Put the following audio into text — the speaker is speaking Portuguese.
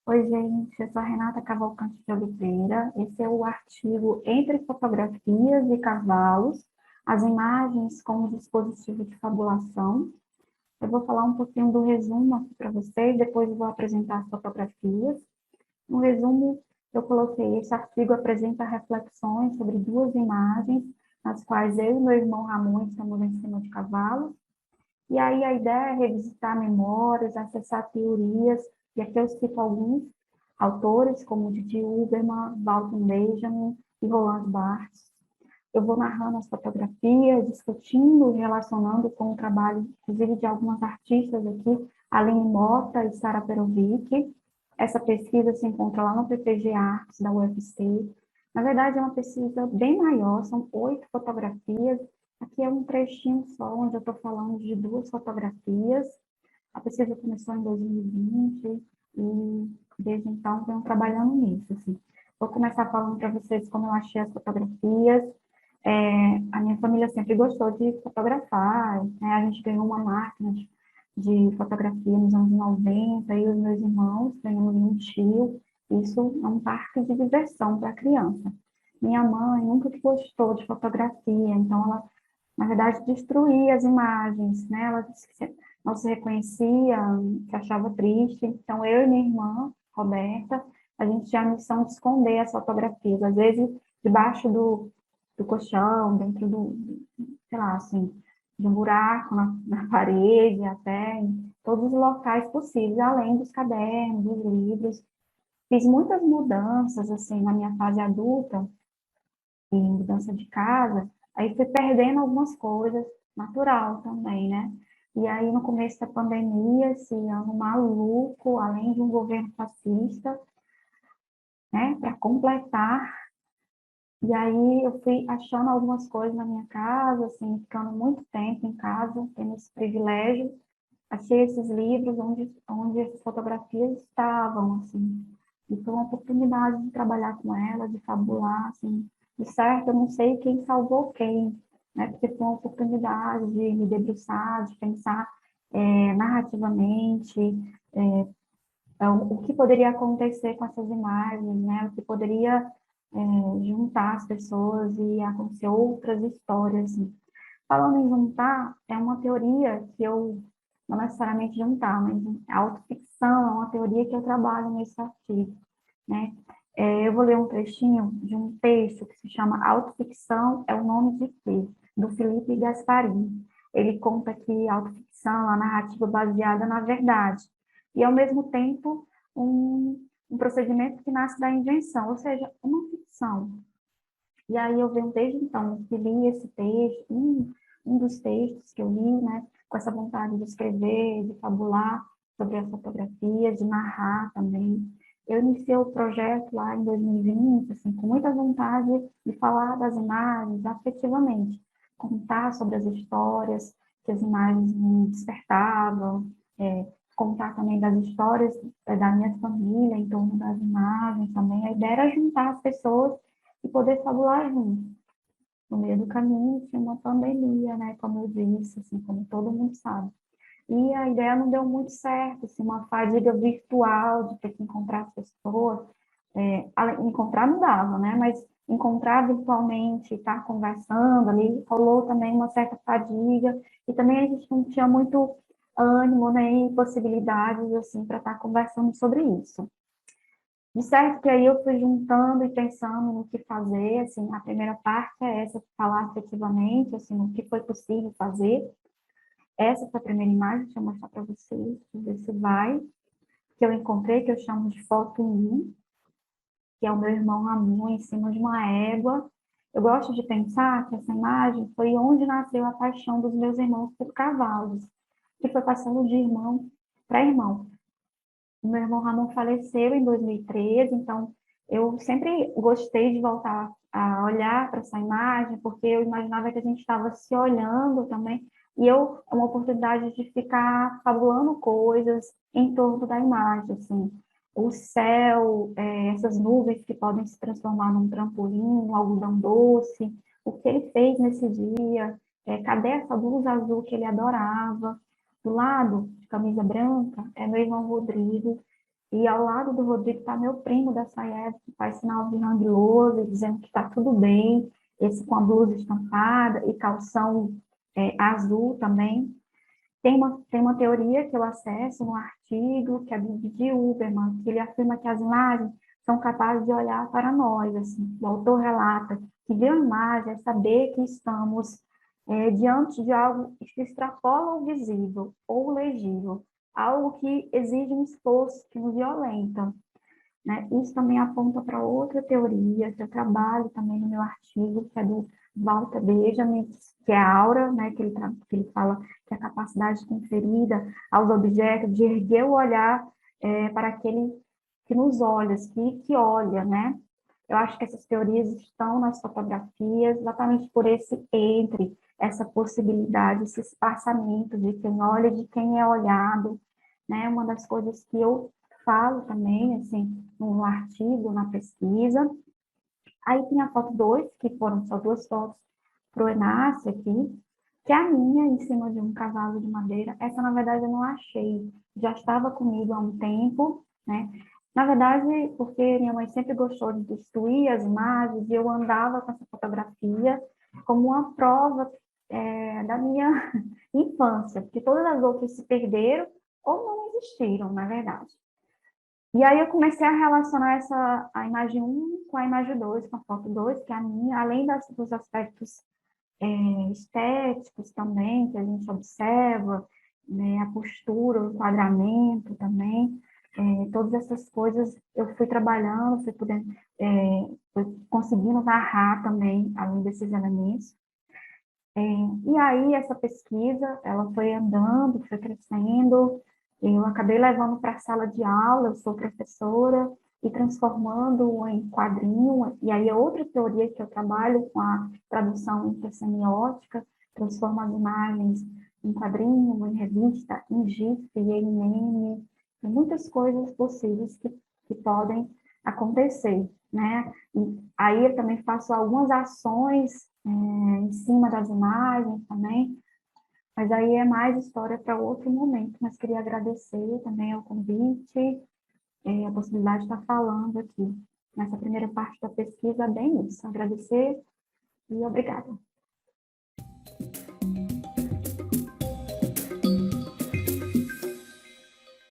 Oi, gente, eu sou a Renata Cavalcante de Oliveira. Esse é o artigo Entre Fotografias e Cavalos, as imagens como dispositivo de fabulação. Eu vou falar um pouquinho do resumo aqui para vocês, depois eu vou apresentar as fotografias. No resumo, eu coloquei: esse artigo apresenta reflexões sobre duas imagens, nas quais eu e meu irmão Ramon estamos em cima de cavalos. E aí a ideia é revisitar memórias, acessar teorias, e aqui eu cito alguns autores, como Didi Huberman, Walter Benjamin e Roland Barthes. Eu vou narrando as fotografias, discutindo e relacionando com o trabalho, inclusive, de algumas artistas aqui, Aline Mota e Sara Perovic. Essa pesquisa se encontra lá no PPG Artes da UFC. Na verdade, é uma pesquisa bem maior, são 8 fotografias. Aqui é um trechinho só, onde eu estou falando de 2 fotografias. A pesquisa começou em 2020 e, desde então, venho trabalhando nisso. Assim. Vou começar falando para vocês como eu achei as fotografias. A minha família sempre gostou de fotografar, né? A gente ganhou uma máquina de fotografia nos anos 90, e os meus irmãos ganhamos um tio. Isso é um parque de diversão para a criança. Minha mãe nunca gostou de fotografia, então ela, na verdade, destruía as imagens, né? Ela disse que não se reconhecia, que achava triste. Então, eu e minha irmã, Roberta, a gente tinha a missão de esconder as fotografias, às vezes debaixo do colchão, dentro sei lá, assim, de um buraco na parede, até em todos os locais possíveis, além dos cadernos, dos livros. Fiz muitas mudanças, assim, na minha fase adulta, e mudança de casa, aí fui perdendo algumas coisas, natural também, né? E aí, no começo da pandemia, esse ano maluco, além de um governo fascista, né, para completar. E aí eu fui achando algumas coisas na minha casa, assim, ficando muito tempo em casa, tendo esse privilégio. Achei esses livros onde as fotografias estavam, assim. E foi uma oportunidade de trabalhar com elas, de fabular, assim. De certo, eu não sei quem salvou quem, né? Porque foi uma oportunidade de me debruçar, de pensar narrativamente, então, o que poderia acontecer com essas imagens, né? O que poderia juntar as pessoas e acontecer outras histórias, assim. Falando em juntar, é uma teoria que eu, não necessariamente juntar, mas a autoficção é uma teoria que eu trabalho nesse artigo, né? Eu vou ler um trechinho de um texto que se chama Autoficção é o Nome de Quê? Do Felipe Gasparini. Ele conta que a autoficção é uma narrativa baseada na verdade, e, ao mesmo tempo, um procedimento que nasce da invenção, ou seja, uma ficção. E aí eu venho desde então que li esse texto, um dos textos que eu li, né, com essa vontade de escrever, de fabular sobre a fotografia, de narrar também. Eu iniciei o projeto lá em 2020, assim, com muita vontade de falar das imagens afetivamente, contar sobre as histórias que as imagens me despertavam, contar também das histórias da minha família em torno das imagens também. A ideia era juntar as pessoas e poder fabular juntos. No meio do caminho tinha uma pandemia, né, como eu disse, assim, como todo mundo sabe. E a ideia não deu muito certo, assim, uma fadiga virtual de ter que encontrar as pessoas. Encontrar não dava, né, mas encontrar virtualmente, estar conversando ali, rolou também uma certa fadiga, e também a gente não tinha muito ânimo, né, e possibilidades, assim, para estar conversando sobre isso. De certo que aí eu fui juntando e pensando no que fazer, assim, a primeira parte é essa, falar efetivamente, assim, o que foi possível fazer. Essa foi a primeira imagem, deixa eu mostrar para vocês, ver se vai, que eu encontrei, que eu chamo de foto 1, que é o meu irmão Ramon em cima de uma égua. Eu gosto de pensar que essa imagem foi onde nasceu a paixão dos meus irmãos por cavalos, que foi passando de irmão para irmão. O meu irmão Ramon faleceu em 2013, então eu sempre gostei de voltar a olhar para essa imagem, porque eu imaginava que a gente estava se olhando também, e uma oportunidade de ficar fabulando coisas em torno da imagem, assim, o céu, essas nuvens que podem se transformar num trampolim, um algodão doce, o que ele fez nesse dia, cadê essa blusa azul que ele adorava? Do lado, de camisa branca, é meu irmão Rodrigo, e ao lado do Rodrigo está meu primo dessa época, que faz sinal de hang loose, dizendo que está tudo bem, esse com a blusa estampada e calção azul também. Tem uma teoria que eu acesso no artigo, que é do Didi Uberman, que ele afirma que as imagens são capazes de olhar para nós. Assim. O autor relata que ver uma imagem é saber que estamos diante de algo que extrapola o visível ou o legível, algo que exige um esforço, que nos violenta. Né? Isso também aponta para outra teoria, que eu trabalho também no meu artigo, que é do Walter Benjamin, que é a aura, né? Que ele fala que é a capacidade conferida aos objetos de erguer o olhar para aquele que nos olha, que olha, né? Eu acho que essas teorias estão nas fotografias, exatamente por esse essa possibilidade, esse espaçamento de quem olha, de quem é olhado, né? Uma das coisas que eu falo também, assim, no artigo, na pesquisa. Aí tem a foto 2, que foram só 2 fotos para o Enácio aqui, que é a minha em cima de um cavalo de madeira. Essa, na verdade, eu não achei. Já estava comigo há um tempo, né? Na verdade, porque minha mãe sempre gostou de destruir as imagens, e eu andava com essa fotografia como uma prova da minha infância, porque todas as outras se perderam ou não existiram, na verdade. E aí eu comecei a relacionar a imagem 1 com a imagem 2, com a foto 2, que é a minha, além dos aspectos estéticos também, que a gente observa, né, a postura, o enquadramento também, todas essas coisas eu fui trabalhando, fui conseguindo narrar também, além desses elementos. E aí essa pesquisa, ela foi andando, foi crescendo, eu acabei levando para a sala de aula, eu sou professora, e transformando em quadrinho, e aí é outra teoria que eu trabalho com a tradução intersemiótica, transformo as imagens em quadrinho, em revista, em GIF, em meme, tem muitas coisas possíveis que podem acontecer, né? E aí eu também faço algumas ações em cima das imagens também, mas aí é mais história para outro momento, mas queria agradecer também o convite, a possibilidade de estar falando aqui nessa primeira parte da pesquisa, bem isso, agradecer e obrigada.